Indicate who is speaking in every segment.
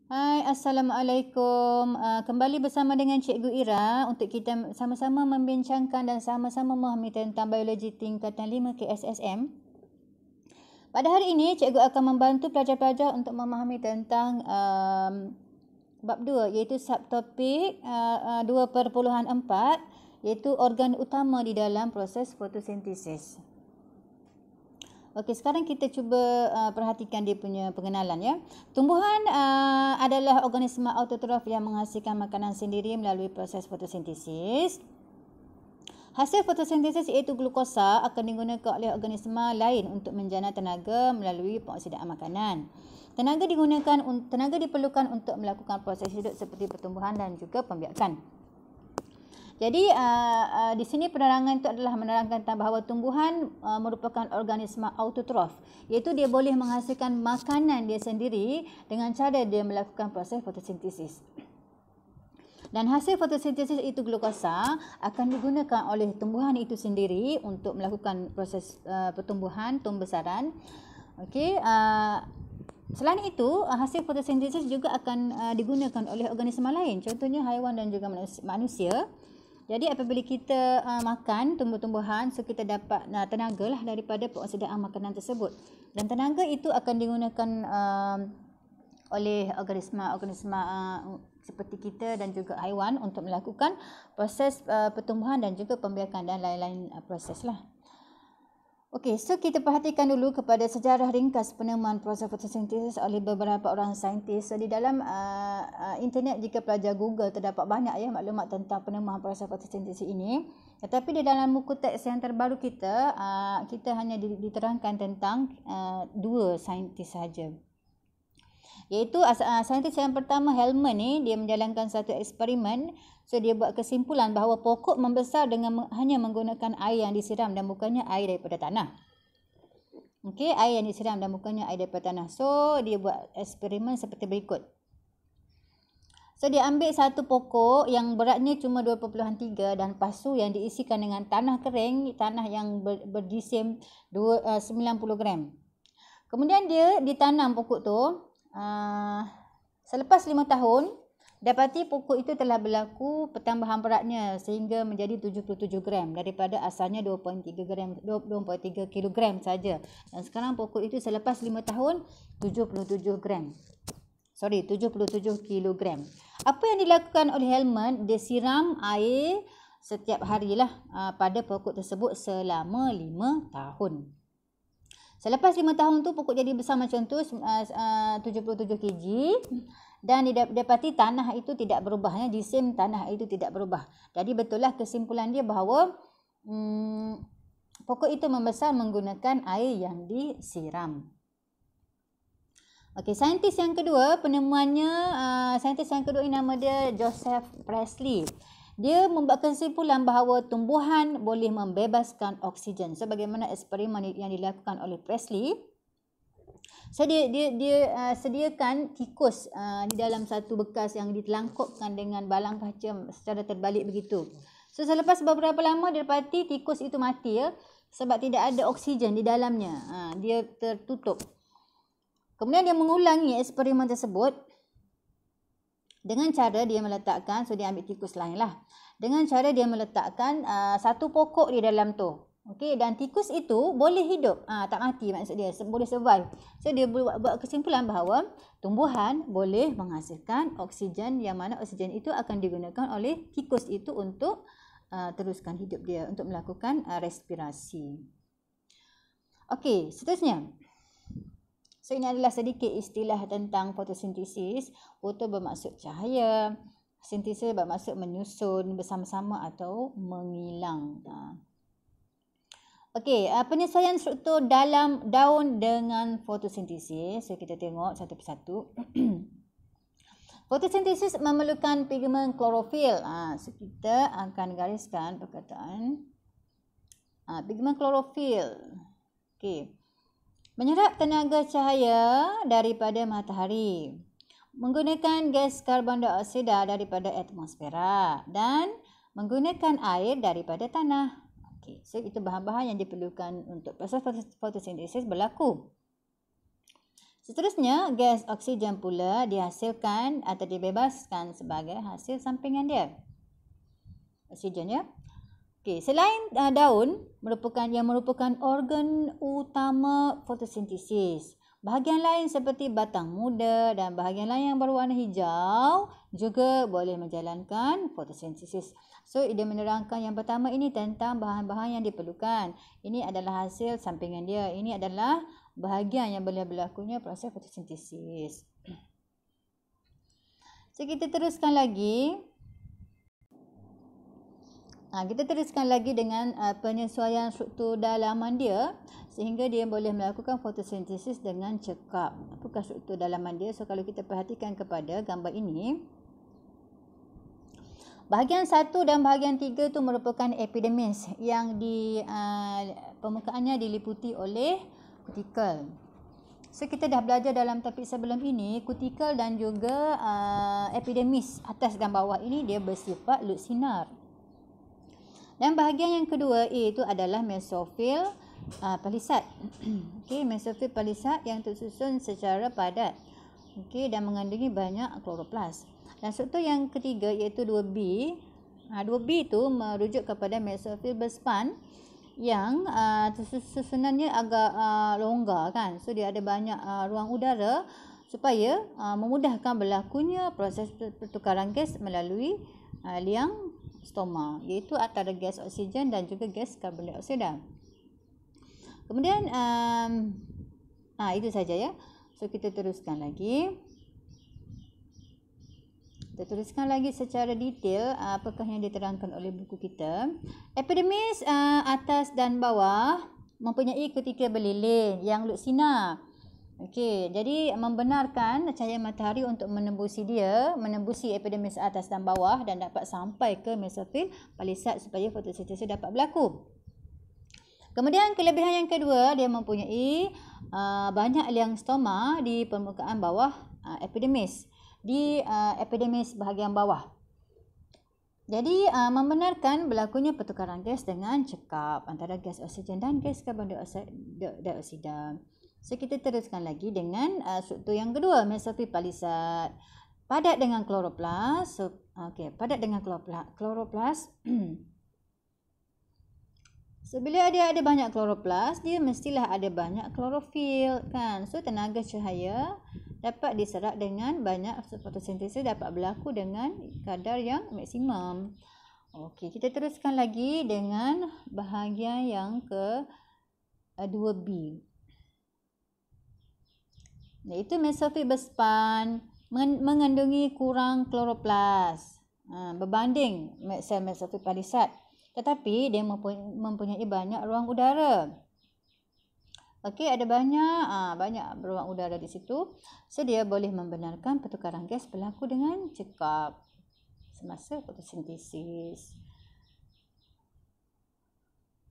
Speaker 1: Hai, Assalamualaikum. Kembali bersama dengan Cikgu Ira untuk kita sama-sama membincangkan dan sama-sama memahami tentang biologi tingkatan 5 KSSM. Pada hari ini, Cikgu akan membantu pelajar-pelajar untuk memahami tentang bab 2 iaitu subtopik 2.4 iaitu organ utama di dalam proses fotosintesis. Okey, sekarang kita cuba perhatikan dia punya pengenalan ya. Tumbuhan adalah organisma autotrof yang menghasilkan makanan sendiri melalui proses fotosintesis. Hasil fotosintesis iaitu glukosa akan digunakan oleh organisma lain untuk menjana tenaga melalui pengoksidaan makanan. Tenaga diperlukan untuk melakukan proses hidup seperti pertumbuhan dan juga pembiakan. Jadi di sini penerangan itu adalah menerangkan tentang bahawa tumbuhan merupakan organisma autotrof, iaitu dia boleh menghasilkan makanan dia sendiri dengan cara dia melakukan proses fotosintesis. Dan hasil fotosintesis itu glukosa akan digunakan oleh tumbuhan itu sendiri untuk melakukan proses pertumbuhan, pembesaran. Okey, selain itu hasil fotosintesis juga akan digunakan oleh organisma lain, contohnya haiwan dan juga manusia. Jadi apabila kita makan tumbuh-tumbuhan, so kita dapat tenaga lah daripada pengoksidaan makanan tersebut. Dan tenaga itu akan digunakan oleh organisma-organisma seperti kita dan juga haiwan untuk melakukan proses pertumbuhan dan juga pembiakan dan lain-lain proses lah. Okey, so kita perhatikan dulu kepada sejarah ringkas penemuan proses fotosintesis oleh beberapa orang saintis. So di dalam internet, jika pelajar Google, terdapat banyak ya maklumat tentang penemuan proses fotosintesis ini. Tetapi di dalam buku teks yang terbaru kita, kita hanya diterangkan tentang dua saintis sahaja. Iaitu saintis yang pertama, Hellman ni, dia menjalankan satu eksperimen. So dia buat kesimpulan bahawa pokok membesar dengan hanya menggunakan air yang disiram dan bukannya air daripada tanah. Okey, air yang disiram dan bukannya air daripada tanah. So dia buat eksperimen seperti berikut. So dia ambil satu pokok yang beratnya cuma 2.3 dan pasu yang diisikan dengan tanah kering, tanah yang berjisim 90 gram. Kemudian dia ditanam pokok tu. Selepas 5 tahun, dapati pokok itu telah berlaku pertambahan beratnya sehingga menjadi 77 gram daripada asalnya 2.3 kilogram saja. Dan sekarang pokok itu selepas 5 tahun 77 kilogram. Apa yang dilakukan oleh Hellman? Dia siram air setiap harilah pada pokok tersebut selama 5 tahun. Selepas 5 tahun tu pokok jadi besar macam tu, 77 kg. Dan didapati tanah itu tidak berubah, jisim tanah itu tidak berubah. Jadi betul lah kesimpulan dia bahawa pokok itu membesar menggunakan air yang disiram. Okey, saintis yang kedua, penemuannya, saintis yang kedua ini nama dia Joseph Priestley. Dia membuat kesimpulan bahawa tumbuhan boleh membebaskan oksigen sebagaimana eksperimen yang dilakukan oleh Priestley. So dia sediakan tikus di dalam satu bekas yang ditelangkupkan dengan balang kaca secara terbalik begitu. So selepas beberapa lama dia dapati tikus itu mati ya, sebab tidak ada oksigen di dalamnya. Dia tertutup. Kemudian dia mengulangi eksperimen tersebut dengan cara dia meletakkan, so dia ambil tikus lain lah. Dengan cara dia meletakkan satu pokok di dalam tu. Okey, dan tikus itu boleh hidup, tak mati maksud dia, boleh survive. So dia buat kesimpulan bahawa tumbuhan boleh menghasilkan oksigen yang mana oksigen itu akan digunakan oleh tikus itu untuk teruskan hidup dia, untuk melakukan respirasi. Okey, seterusnya. So ini adalah sedikit istilah tentang fotosintesis. Foto bermaksud cahaya, sintesis bermaksud menyusun bersama-sama atau mengilang. Okey, penyelesaian struktur dalam daun dengan fotosintesis. So kita tengok satu persatu. Fotosintesis memerlukan pigmen klorofil. So kita akan gariskan perkataan pigmen klorofil. Okey. Menyerap tenaga cahaya daripada matahari, menggunakan gas karbon dioksida daripada atmosfera dan menggunakan air daripada tanah. Okey, so itu bahan-bahan yang diperlukan untuk proses fotosintesis berlaku. Seterusnya, gas oksigen pula dihasilkan atau dibebaskan sebagai hasil sampingan dia. Oksigen ya. Okey, selain daun merupakan organ utama fotosintesis. Bahagian lain seperti batang muda dan bahagian lain yang berwarna hijau juga boleh menjalankan fotosintesis. So, dia menerangkan yang pertama ini tentang bahan-bahan yang diperlukan. Ini adalah hasil sampingan dia. Ini adalah bahagian yang boleh berlakunya proses fotosintesis. So, kita teruskan lagi. Kita teruskan lagi dengan penyesuaian struktur dalaman dia sehingga dia boleh melakukan fotosintesis dengan cekap. Apakah struktur dalaman dia? So, kalau kita perhatikan kepada gambar ini, bahagian 1 dan bahagian 3 itu merupakan epidermis yang di permukaannya diliputi oleh kutikel. So, kita dah belajar dalam topik sebelum ini, kutikel dan juga epidermis atas dan bawah ini dia bersifat lutsinar. Dan bahagian yang kedua iaitu adalah mesofil palisat. Okey, mesofil palisat yang tersusun secara padat. Okey, dan mengandungi banyak kloroplas. Dan struktur yang ketiga iaitu 2B. 2B itu merujuk kepada mesofil berspan yang susunannya agak longgar kan. So dia ada banyak ruang udara supaya memudahkan berlakunya proses pertukaran gas melalui liang stoma, iaitu antara gas oksigen dan juga gas karbon dioksida. Kemudian itu saja ya. So kita teruskan lagi. Kita teruskan lagi secara detail apakah yang diterangkan oleh buku kita. Epidermis atas dan bawah mempunyai kutikel berlilin yang lutsinar. Okey, jadi membenarkan cahaya matahari untuk menembusi epidermis atas dan bawah dan dapat sampai ke mesofil palisat supaya fotosintesis dapat berlaku. Kemudian kelebihan yang kedua, dia mempunyai banyak liang stoma di permukaan bawah epidermis, di epidermis bahagian bawah. Jadi membenarkan berlakunya pertukaran gas dengan cekap antara gas oksigen dan gas karbon dioksida. So, kita teruskan lagi dengan struktur yang kedua, mesofil palisat. Padat dengan kloroplas. So, padat dengan kloroplas. So, bila dia ada banyak kloroplas, dia mestilah ada banyak klorofil kan. So, tenaga cahaya dapat diserap dengan banyak, fotosintesis dapat berlaku dengan kadar yang maksimum. Okey, kita teruskan lagi dengan bahagian yang ke 2B. Iaitu mesofil berspan mengandungi kurang kloroplas berbanding sel mesofil palisat, tetapi dia mempunyai banyak ruang udara. Okey, ada banyak ruang udara di situ. So dia boleh membenarkan pertukaran gas berlaku dengan cekap semasa fotosintesis.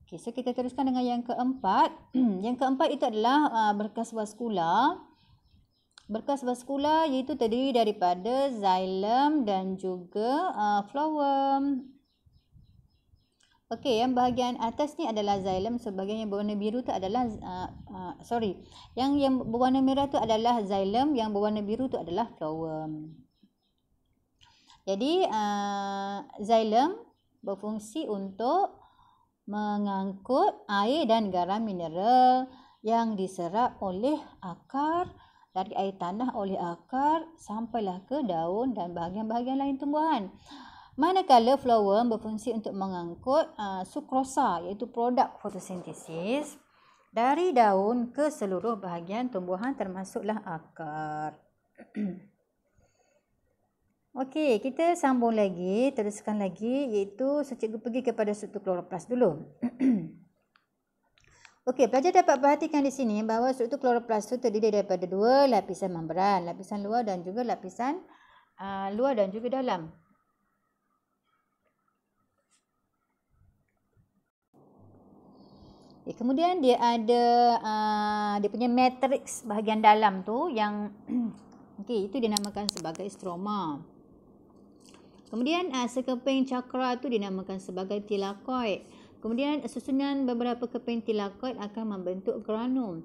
Speaker 1: Okey, so kita teruskan dengan yang keempat. Yang keempat itu adalah berkas vaskular. Berkas vaskular iaitu terdiri daripada xilem dan juga phloem. Okey, yang bahagian atas ni adalah xilem, sebahagian yang berwarna biru tu adalah yang berwarna merah tu adalah xilem, yang berwarna biru tu adalah phloem. Jadi xilem berfungsi untuk mengangkut air dan garam mineral yang diserap oleh akar, dari air tanah oleh akar sampailah ke daun dan bahagian-bahagian lain tumbuhan. Manakala phloem berfungsi untuk mengangkut sukrosa, iaitu produk fotosintesis dari daun ke seluruh bahagian tumbuhan termasuklah akar. Okey, kita sambung lagi, teruskan lagi, iaitu cikgu pergi kepada struktur kloroplas dulu. Okey, pelajar dapat perhatikan di sini bahawa struktur kloroplas itu terdiri daripada dua lapisan membran, lapisan luar dan juga lapisan luar dan juga dalam. Kemudian dia ada dia punya matriks bahagian dalam tu yang itu dinamakan sebagai stroma. Kemudian sekeping cakra tu dinamakan sebagai tilakoid. Kemudian susunan beberapa keping tilakoid akan membentuk granum.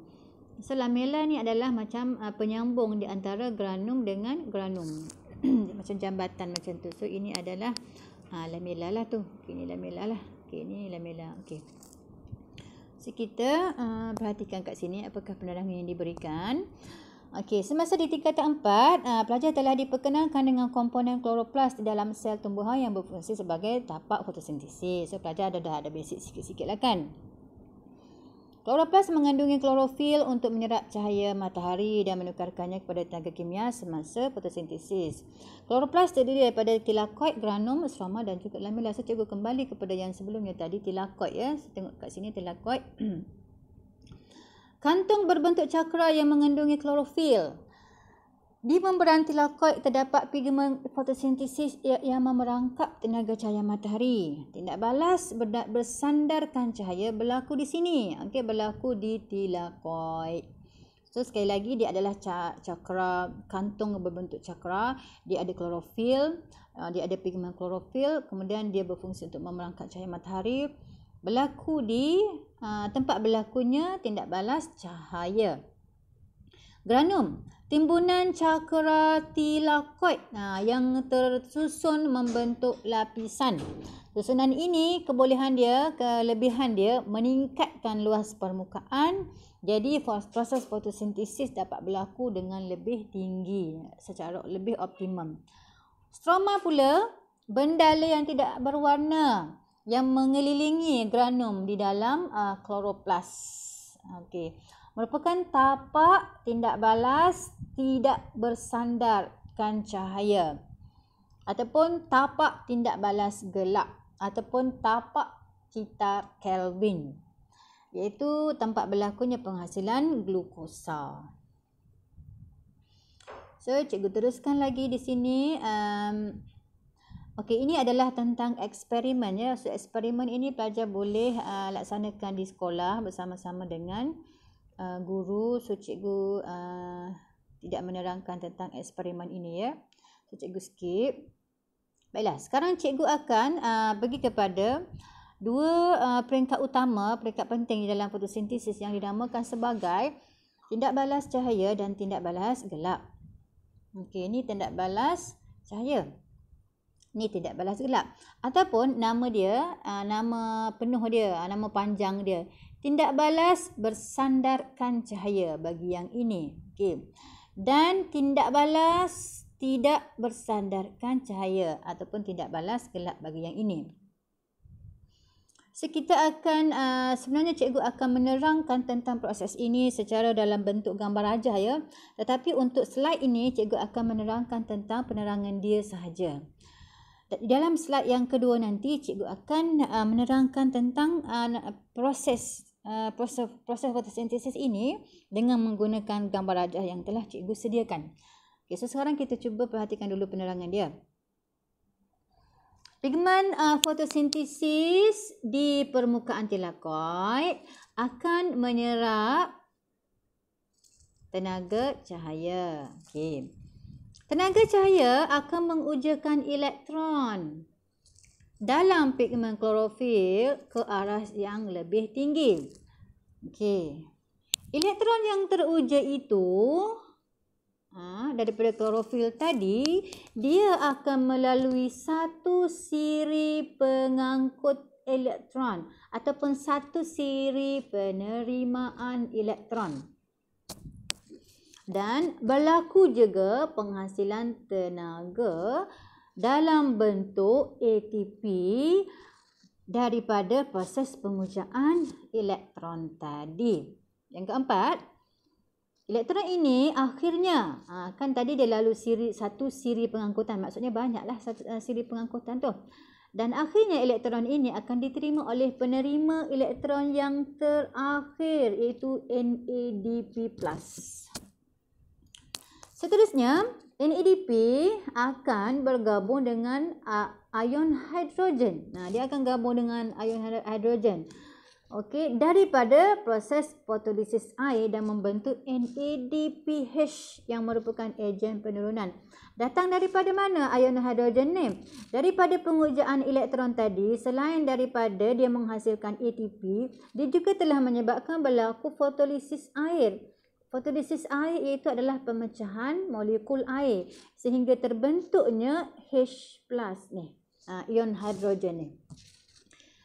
Speaker 1: So lamela ni adalah macam penyambung di antara granum dengan granum. Macam jambatan macam tu. So ini adalah lamela lah tu. Okay, ini lamela lah. Okay, ini lamela. Okay. So kita perhatikan kat sini apakah penerangan yang diberikan. Okey, semasa di tingkatan 4, pelajar telah diperkenalkan dengan komponen kloroplas di dalam sel tumbuhan yang berfungsi sebagai tapak fotosintesis. So pelajar dah ada basic sikit-sikit lah kan. Kloroplas mengandungi klorofil untuk menyerap cahaya matahari dan menukarkannya kepada tenaga kimia semasa fotosintesis. Kloroplas terdiri daripada tilakoid, granum, stroma dan juga lamela. So cikgu kembali kepada yang sebelumnya tadi, tilakoid ya. So, tengok kat sini tilakoid. Kantung berbentuk cakra yang mengandungi klorofil. Di membran tilakoid terdapat pigmen fotosintesis yang memerangkap tenaga cahaya matahari. Tindak balas bersandarkan cahaya berlaku di sini. Okey, berlaku di tilakoid. So sekali lagi dia adalah cakra, kantung berbentuk cakra, dia ada klorofil, dia ada pigmen klorofil, kemudian dia berfungsi untuk memerangkap cahaya matahari. Berlaku di tempat berlakunya tindak balas cahaya. Granum, timbunan cakra tilakoid yang tersusun membentuk lapisan. Susunan ini kelebihan dia meningkatkan luas permukaan. Jadi proses fotosintesis dapat berlaku dengan lebih tinggi, secara lebih optimum. Stroma pula, bendala yang tidak berwarna yang mengelilingi granum di dalam kloroplas. Okey. Merupakan tapak tindak balas tidak bersandarkan cahaya ataupun tapak tindak balas gelap ataupun tapak citar Kelvin, iaitu tempat berlakunya penghasilan glukosa. So cikgu teruskan lagi di sini. Okey, ini adalah tentang eksperimen ya. So eksperimen ini pelajar boleh laksanakan di sekolah bersama-sama dengan guru. So cikgu tidak menerangkan tentang eksperimen ini ya. So cikgu skip. Baiklah, sekarang cikgu akan pergi kepada dua peringkat utama, peringkat penting di dalam fotosintesis yang dinamakan sebagai tindak balas cahaya dan tindak balas gelap. Okey, ini tindak balas cahaya. Ni tindak balas gelap. Ataupun nama dia, nama penuh dia, nama panjang dia, tindak balas bersandarkan cahaya bagi yang ini. Okey. Dan tindak balas tidak bersandarkan cahaya ataupun tindak balas gelap bagi yang ini. So kita akan, sebenarnya cikgu akan menerangkan tentang proses ini secara dalam bentuk gambar aja ya. Tetapi untuk slide ini cikgu akan menerangkan tentang penerangan dia sahaja. Di dalam slide yang kedua nanti cikgu akan menerangkan tentang proses fotosintesis ini dengan menggunakan gambar rajah yang telah cikgu sediakan. Okay, so sekarang kita cuba perhatikan dulu penerangan dia. Pigmen fotosintesis di permukaan tilakoid akan menyerap tenaga cahaya. Okay. Tenaga cahaya akan mengujakan elektron dalam pigmen klorofil ke arah yang lebih tinggi. Okey. Elektron yang teruja itu daripada klorofil tadi, dia akan melalui satu siri pengangkut elektron ataupun satu siri penerimaan elektron. Dan berlaku juga penghasilan tenaga dalam bentuk ATP daripada proses pengujaan elektron tadi. Yang keempat, elektron ini akhirnya, kan tadi dia lalu satu siri pengangkutan, maksudnya banyaklah siri pengangkutan tu. Dan akhirnya elektron ini akan diterima oleh penerima elektron yang terakhir, iaitu NADP+. Seterusnya, NADP akan bergabung dengan ion hidrogen. Dia akan gabung dengan ion hidrogen. Okey, daripada proses fotolisis air dan membentuk NADPH yang merupakan ejen penurunan. Datang daripada mana ion hidrogen ni? Daripada pengujaan elektron tadi, selain daripada dia menghasilkan ATP, dia juga telah menyebabkan berlaku fotolisis air. Fotolisis air iaitu adalah pemecahan molekul air sehingga terbentuknya H+ ni, ion hidrogen ni.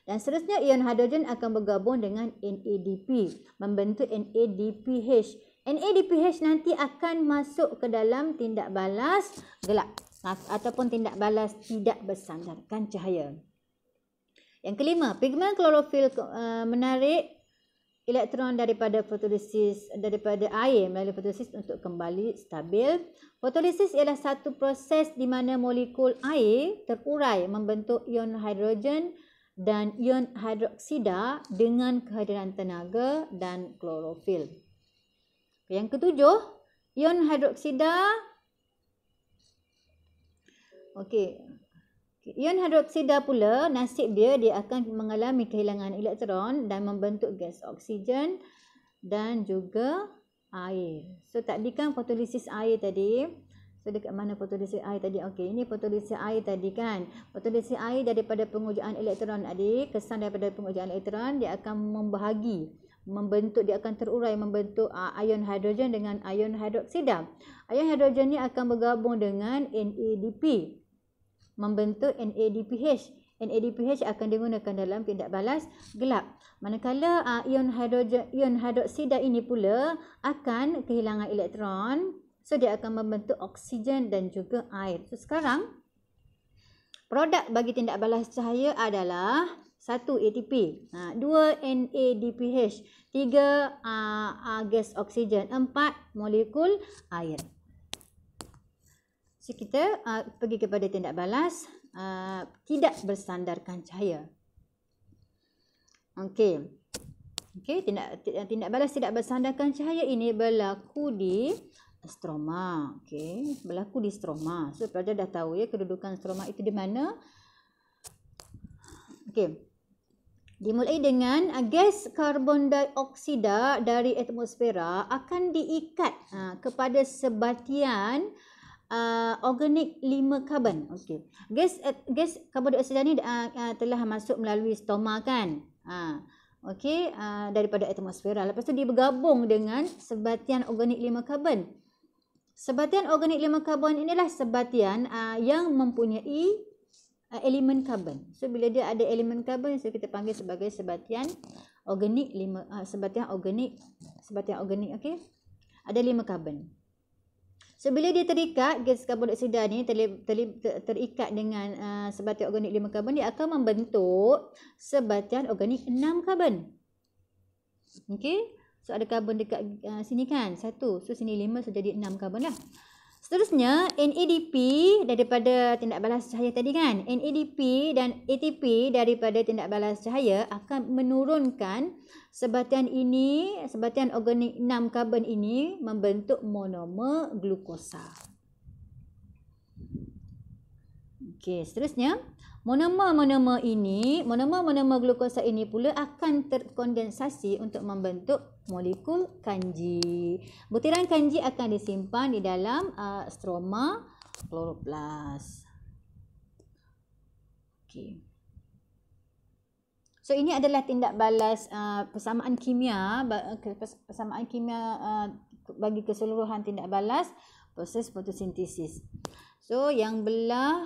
Speaker 1: Dan seterusnya ion hidrogen akan bergabung dengan NADP membentuk NADPH. NADPH nanti akan masuk ke dalam tindak balas gelap ataupun tindak balas tidak bersandarkan cahaya. Yang kelima, pigmen klorofil menarik elektron daripada fotolisis daripada air melalui fotolisis untuk kembali stabil. Fotolisis ialah satu proses di mana molekul air terurai membentuk ion hidrogen dan ion hidroksida dengan kehadiran tenaga dan klorofil. Yang ketujuh, ion hidroksida. Okey. Ion hidroksida pula nasib dia akan mengalami kehilangan elektron dan membentuk gas oksigen dan juga air. So tadi kan fotolisis air tadi. So dekat mana fotolisis air tadi? Okey, ini fotolisis air tadi kan. Fotolisis air daripada pengujaan elektron tadi, kesan daripada pengujaan elektron dia akan membahagi, membentuk, dia akan terurai membentuk ion hidrogen dengan ion hidroksida. Ion hidrogen ni akan bergabung dengan NADP membentuk NADPH. NADPH akan digunakan dalam tindak balas gelap. Manakala ion hidroksida ini pula akan kehilangan elektron. So dia akan membentuk oksigen dan juga air. So sekarang produk bagi tindak balas cahaya adalah 1 ATP, 2 NADPH, 3 gas oksigen, 4 molekul air. So kita pergi kepada tindak balas tidak bersandarkan cahaya. Okey. Okey, tindak balas tidak bersandarkan cahaya ini berlaku di stroma. Okey, berlaku di stroma. So pelajar dah tahu ya kedudukan stroma itu di mana. Okey. Dimulai dengan gas karbon dioksida dari atmosfera akan diikat kepada sebatian organik 5 karbon. Okey. Gas karbon dioksida ni telah masuk melalui stoma kan. Okey, daripada atmosfera. Lepas tu dia bergabung dengan sebatian organik 5 karbon. Sebatian organik 5 karbon inilah sebatian yang mempunyai elemen karbon. So bila dia ada elemen karbon, so kita panggil sebagai sebatian organik 5 sebatian organik okey. Ada 5 karbon. So bila dia terikat, gas karbon dioksida ni terikat dengan sebatian organik 5 karbon, dia akan membentuk sebatian organik 6 karbon. Okey. So ada karbon dekat sini kan, 1. So sini 5, so jadi 6 karbon lah. Seterusnya NADP daripada tindak balas cahaya tadi kan. NADP dan ATP daripada tindak balas cahaya akan menurunkan sebatian ini, sebatian organik 6 karbon ini membentuk monomer glukosa. Okey, seterusnya monomer glukosa ini pula akan terkondensasi untuk membentuk molekul kanji. Butiran kanji akan disimpan di dalam stroma kloroplast. Okey. So ini adalah tindak balas persamaan kimia bagi keseluruhan tindak balas proses fotosintesis. So yang belah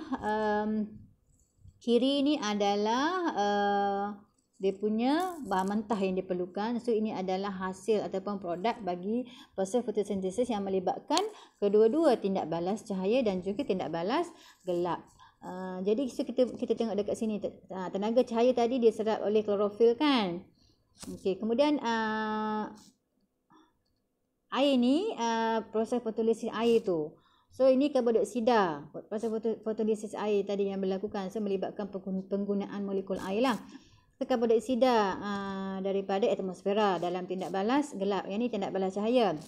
Speaker 1: kiri ni adalah dia punya bahan mentah yang diperlukan. So ini adalah hasil ataupun produk bagi proses fotosintesis yang melibatkan kedua-dua tindak balas cahaya dan juga tindak balas gelap. Jadi so kita tengok dekat sini, tenaga cahaya tadi diserap oleh klorofil kan. Okey, kemudian air ni proses fotolisis air tu. So ini karbon dioksida, proses fotolisis air tadi yang berlakukan. So melibatkan penggunaan molekul air lah. So karbon dioksida daripada atmosfera dalam tindak balas gelap. Yang ni tindak balas cahaya.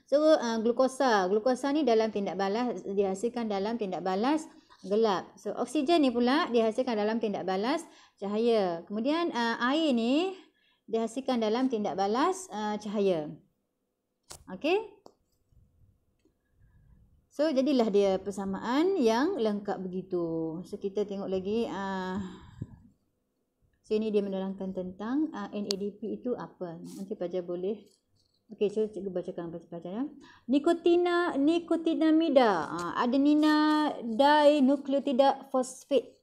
Speaker 1: So glukosa ni dalam tindak balas dihasilkan dalam tindak balas gelap. So oksigen ni pula dihasilkan dalam tindak balas cahaya. Kemudian air ni dihasilkan dalam tindak balas cahaya. Okey. So jadilah dia persamaan yang lengkap begitu. So kita tengok lagi. So ini dia menerangkan tentang NADP itu apa. Nanti pelajar boleh Okey, cuba cikgu bacakan ya. Nikotinamida, adenina dinukleotida fosfat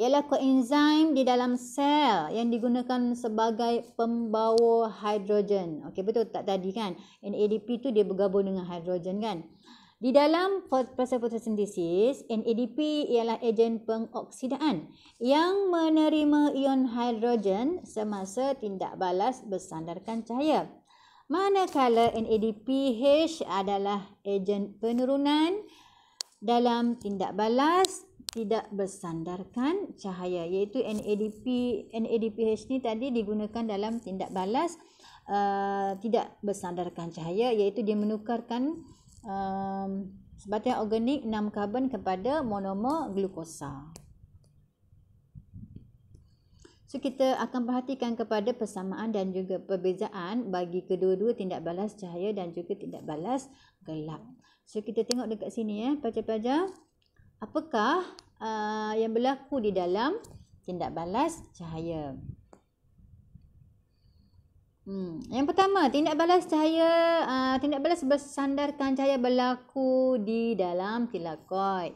Speaker 1: ialah koenzim di dalam sel yang digunakan sebagai pembawa hidrogen. Okey, betul tak tadi kan? NADP tu dia bergabung dengan hidrogen kan? Di dalam proses fotosintesis, NADP ialah ejen pengoksidaan yang menerima ion hidrogen semasa tindak balas bersandarkan cahaya. Manakala NADPH adalah ejen penurunan dalam tindak balas tidak bersandarkan cahaya, iaitu NADPH ni tadi digunakan dalam tindak balas tidak bersandarkan cahaya, iaitu dia menukarkan sebatian organik 6 karbon kepada monomer glukosa. So, kita akan perhatikan kepada persamaan dan juga perbezaan bagi kedua-dua tindak balas cahaya dan juga tindak balas gelap. So, kita tengok dekat sini pelajar-pelajar. Apakah yang berlaku di dalam tindak balas cahaya? Yang pertama, tindak balas bersandarkan cahaya berlaku di dalam tilakoid.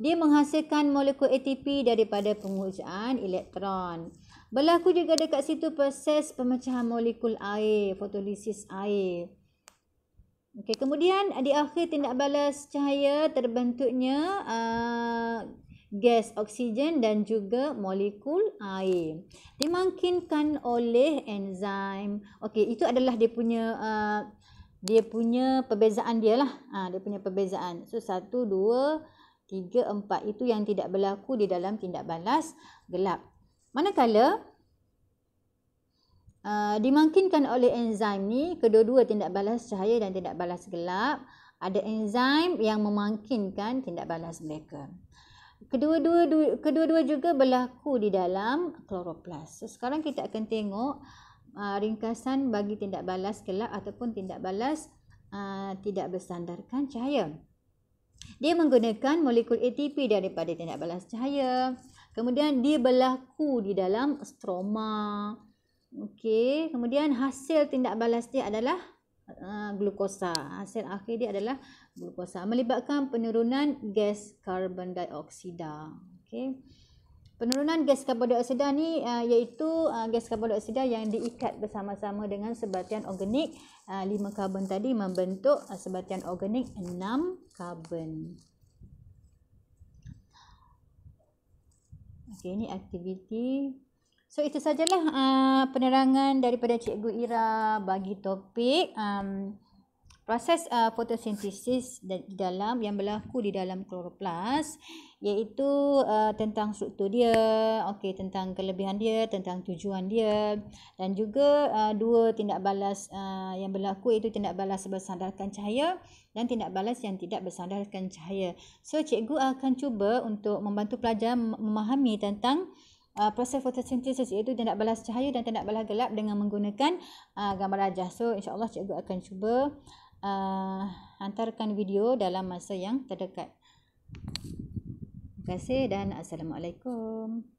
Speaker 1: Dia menghasilkan molekul ATP daripada pengujaan elektron. Berlaku juga dekat situ proses pemecahan molekul air, fotolisis air. Okey, kemudian di akhir tindak balas cahaya terbentuknya gas oksigen dan juga molekul air. Dimungkinkan oleh enzim. Okey, itu adalah dia punya perbezaan dia lah. Dia punya perbezaan. So 1, 2, 3, 4 itu yang tidak berlaku di dalam tindak balas gelap. Manakala dimungkinkan oleh enzim ni, kedua-dua tindak balas cahaya dan tindak balas gelap, ada enzim yang memungkinkan tindak balas mereka. Kedua-dua juga berlaku di dalam kloroplas. So, sekarang kita akan tengok ringkasan bagi tindak balas gelap ataupun tindak balas tidak bersandarkan cahaya. Dia menggunakan molekul ATP daripada tindak balas cahaya. Kemudian dia berlaku di dalam stroma. Okey, kemudian hasil tindak balas dia adalah glukosa. Hasil akhir dia adalah glukosa, melibatkan penurunan gas karbon dioksida. Okey. Penurunan gas karbon dioksida ni iaitu gas karbon dioksida yang diikat bersama-sama dengan sebatian organik 5 karbon tadi membentuk sebatian organik 6 karbon. Okey, ini aktiviti. So, itu sajalah penerangan daripada Cikgu Ira bagi topik proses fotosintesis dalam yang berlaku di dalam kloroplas, iaitu tentang struktur dia, okey, tentang kelebihan dia, tentang tujuan dia, dan juga dua tindak balas yang berlaku, iaitu tindak balas bersandarkan cahaya dan tindak balas yang tidak bersandarkan cahaya. So, cikgu akan cuba untuk membantu pelajar memahami tentang proses fotosintesis, iaitu tindak balas cahaya dan tindak balas gelap dengan menggunakan gambar rajah. So, insya-Allah cikgu akan cuba hantarkan video dalam masa yang terdekat. Terima kasih dan Assalamualaikum.